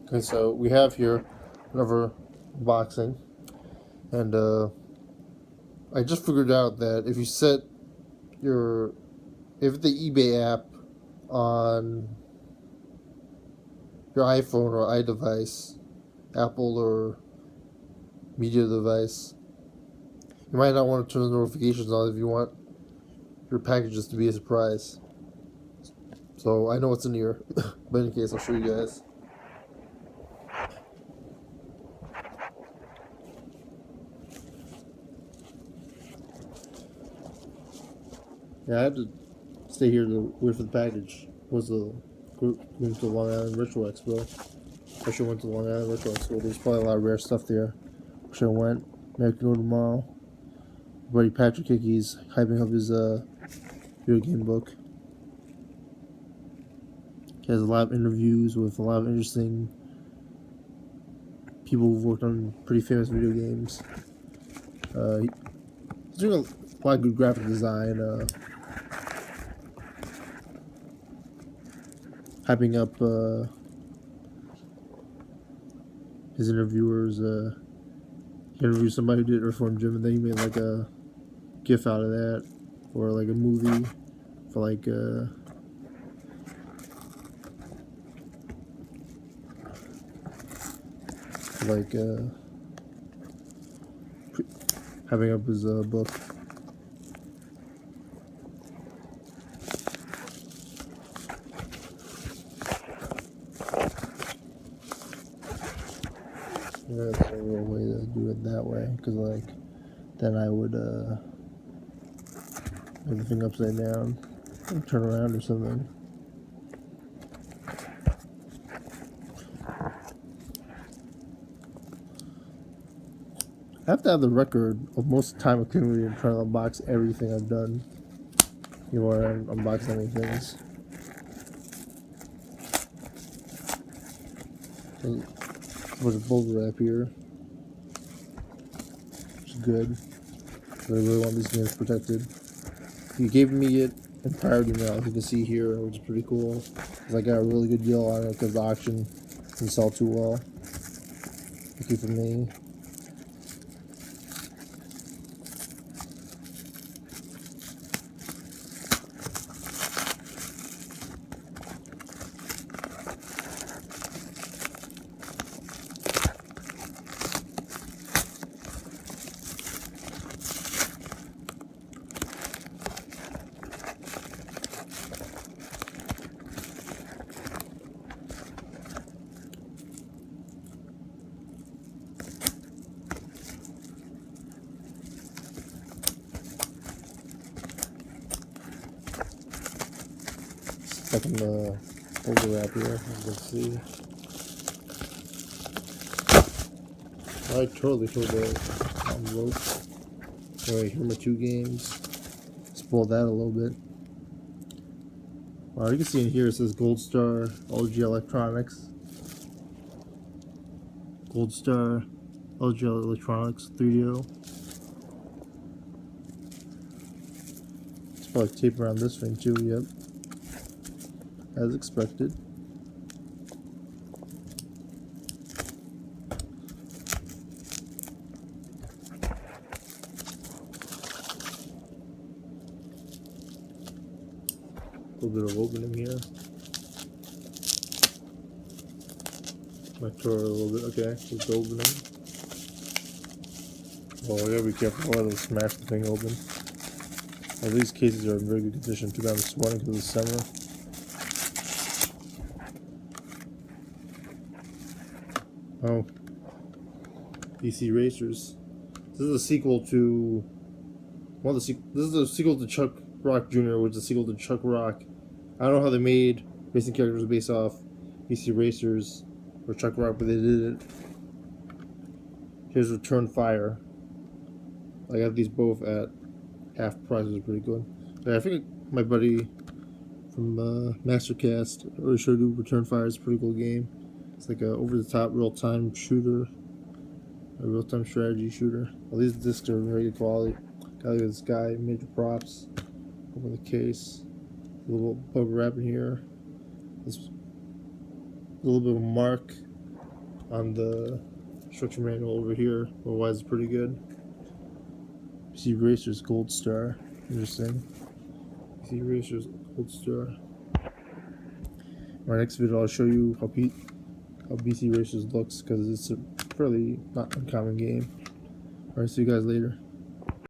Okay, so we have here another unboxing, and I just figured out that if you set your if the eBay app on your iPhone or iDevice, Apple or media device, you might not want to turn the notifications on if you want your packages to be a surprise. So I know what's in here, but in case, I'll show you guys. Yeah, I had to stay here to wait for the package. Was the going to Long Island Retro Expo. I should went to Long Island Retro Expo. There's probably a lot of rare stuff there. Wish I went. Maybe I can go tomorrow. My buddy Patrick Hickey's hyping up his video game book. He has a lot of interviews with a lot of interesting people who've worked on pretty famous video games. He's doing a lot of good graphic design. Hyping up his interviewers. He interviewed somebody who did Earthworm Jim, and then he made like a GIF out of that, or like a movie for like having up his book. Yeah, that's a real way to do it that way, because like then I would have the thing upside down and turn around or something. I have to have the record of most of the time accumulated and trying to unbox everything I've done. You know, I unbox so many things. There's a bunch of bubble wrap here, which is good. I really want these games protected. He gave me it in priority mail, as you can see here, which is pretty cool. Because I got a really good deal on it because the auction didn't sell too well. Thank you for me. Second overlap here, as you can see. I totally tore the envelope. Alright, here are my 2 games. Spoil that a little bit. You can see in here it says Gold Star LG Electronics. Gold Star LG Electronics 3DO. It's probably tape around this thing too, yep. As expected. A little bit of opening here. Might tore a little bit. Okay, with the opening. Oh, I gotta be careful. I don't smash the thing open. Well, these cases are in very good condition. Too bad I'm sweating because it's summer. Oh, DC Racers. This is a sequel to this is a sequel to Chuck Rock Jr., which is a sequel to Chuck Rock. I don't know how they made racing characters based off DC Racers or Chuck Rock, but they did it. Here's Return Fire. I got these both at half price, which is pretty good. I think my buddy from Mastercast already showed you Return Fire. Is a pretty cool game. It's like a over-the-top real-time shooter, a real-time strategy shooter. All these discs are very good quality. Got this guy, major props over the case. A little bubble wrap in here. This a little bit of a mark on the instruction manual over here. Otherwise, it's pretty good. PC Racers Gold Star. Interesting. PC Racers Gold Star. In my next video, I'll show you how BC Racers looks, because it's a fairly not uncommon game. Alright, see you guys later.